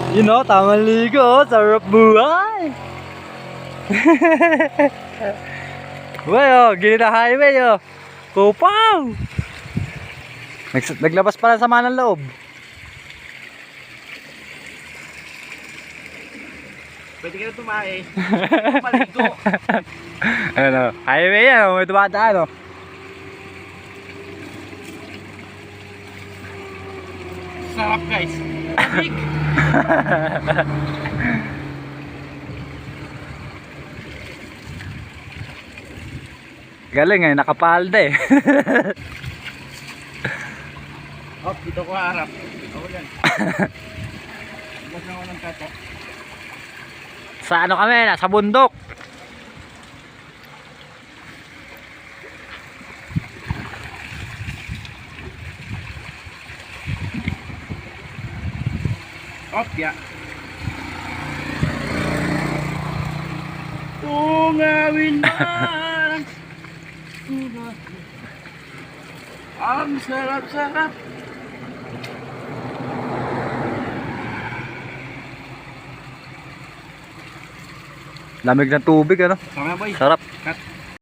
You know, tamang ligo, oh. Sarap buhay. Uy, oh, Ginita Highway, oh. Kupaw! Naglabas pala sa ng loob. Pwede ka na tumae. Maligo. Ano, highway yan, may tumataan, oh. Sarap guys. Big. Galing, nakapalda eh. Oh, dito ko harap. Ako yan. Labas na ako ng kato. Sa ano kami, nasa bundok. Opya. Tungawin man. Ang sarap-sarap. Lamig ng tubig, ano? Sama boy. Sarap.